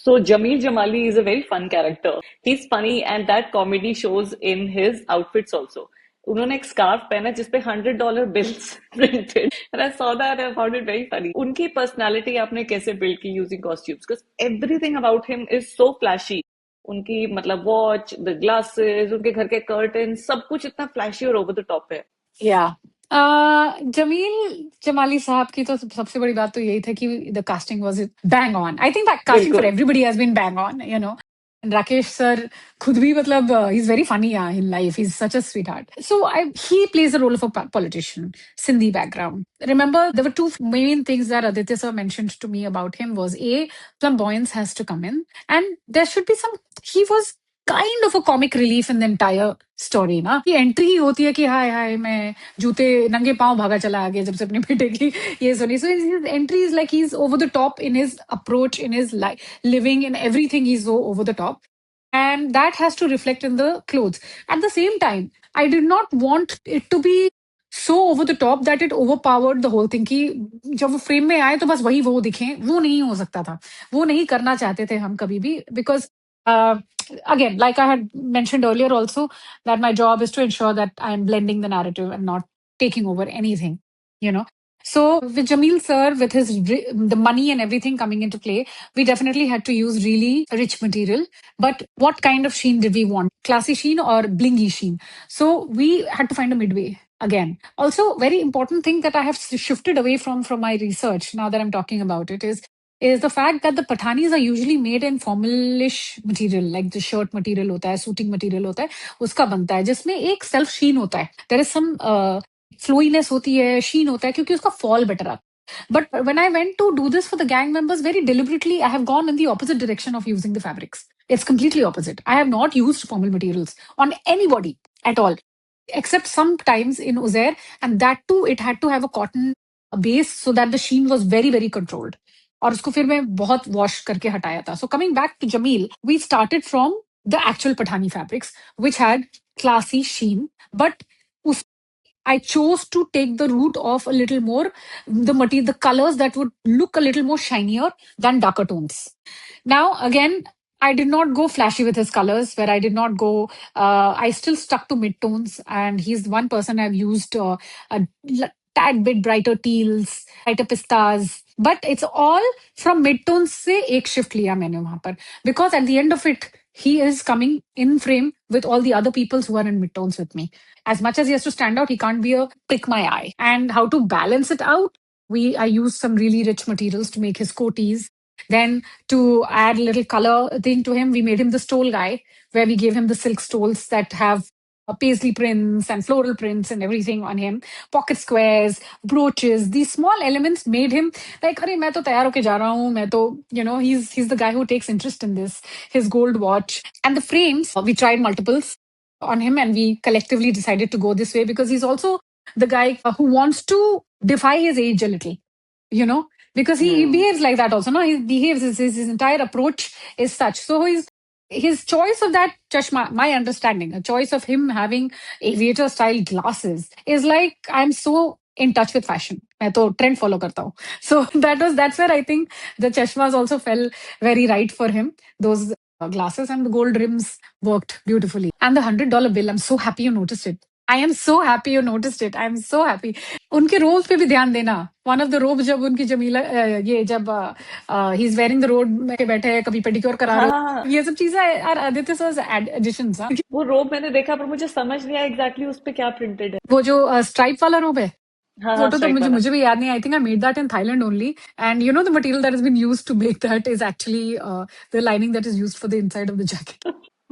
So Jameel Jamali is a very fun character. He's funny and that comedy shows in his outfits also. उन्होंने एक scarf पहना जिसपे $100 bills printed and I saw that and I found it very funny. उनकी personality आपने कैसे build की using costumes because everything about him is so flashy. उनकी मतलब वॉच, द ग्लासेस, उनके घर के कर्टन, सब कुछ इतना फ्लैशी और ओवर द टॉप है. या जमील जमाली साहब की तो सबसे बड़ी बात तो यही था कि the casting was bang on. I think casting for बिल्कुल. Everybody has been bang on, you know. Rakesh sir खुद भी मतलब he is very funny in life. He is such a sweetheart. So I he plays the role of a politician, Sindhi background. Remember, there were two main things that Aditya sir mentioned to me about him was A, flamboyance has to come in, and there should be some. He was kind of a comic relief in the entire story ना. कि entry ही होती है कि हाय हाय मैं जूते नंगे पांव भागा चला आगे जब से अपने बेटे की ये सुनी. So his entry is like he's over the top in his approach, in his life, living, in everything. He's so over the top, and that has to reflect in the clothes. At the same time, I did not want it to be so over the top that it overpowered the whole thing. कि जब वो frame में आए तो बस वही वो दिखे, वो नहीं हो सकता था. वो नहीं करना चाहते थे हम कभी भी, because again, like I had mentioned earlier also, that my job is to ensure that I'm blending the narrative and not taking over anything, you know. So with Jameel sir, with his the money and everything coming into play, we definitely had to use really rich material. But what kind of sheen did we want? Classy sheen or blingy sheen? So we had to find a midway again. Also, very important thing that I have shifted away from my research now that I'm talking about it is the fact that the pathanis are usually made in formalish material, like the shirt material hota hai, suiting material hota hai, uska banta hai, जिसमें एक self sheen hota hai. There is some flowiness hoti hai, sheen hota hai, क्योंकि उसका fall better आता. But when I went to do this for the gang members, very deliberately, I have gone in the opposite direction of using the fabrics. It's completely opposite. I have not used formal materials on anybody at all, except sometimes in Uzair, and that too, it had to have a cotton base so that the sheen was very, very controlled. और उसको फिर मैं बहुत wash करके हटाया था. So coming back to Jameel, we started from the actual Pathani fabrics, which had classy sheen, but I chose to take the route of a little more the material, the colors that would look a little more shinier than darker tones. Now, again, I did not go flashy with his colors, where I did not go. I still stuck to mid tones, and he's one person I've used a tad bit brighter teals, brighter pistas. But it's all from mid tones से एक shift लिया मैंने वहां पर, because at the end of it, he is coming in frame with all the other peoples who are in mid tones with me. As much as he has to stand out, he can't be a pick my eye. And how to balance it out? I used some really rich materials to make his coaties. Then to add a little color thing to him, we made him the stole guy, where we gave him the silk stoles that have paisley prints and floral prints and everything on him, pocket squares, brooches. These small elements made him like, "Arey, मैं तो तैयार होके जा रहा हूँ, मैं तो, you know, he's the guy who takes interest in this." His gold watch and the frames, we tried multiples on him, and we collectively decided to go this way because he's also the guy who wants to defy his age a little, you know, because he behaves like that also. No, he behaves, his entire approach is such. So his choice of that chashma, my understanding, a choice of him having aviator style glasses is like, I'm so in touch with fashion. मैं तो trend follow करता हूँ. So that's where I think the chashmas also fell very right for him. Those glasses and the gold rims worked beautifully. And the $100 bill, I'm so happy you noticed it. I am so happy you noticed it. I'm so happy. उनके रोब पे भी ध्यान देना. One of the robe जब उनकी जमीला ये जब he's wearing the robe में के बैठे हैं, कभी पेडिक्योर करा रहे हो, ये सब चीजें are आदित्य sir's additions. वो रोब मैंने देखा पर मुझे समझ नहीं आया एग्जैक्टली उस पे क्या प्रिंटेड है. वो जो स्ट्राइप वाला रोब है, हाँ फोटो तो stripe वाला. मुझे भी याद नहीं. I think I made that in Thailand only, and you know the material that has been used to make that is actually the lining that is used for the inside of the jacket.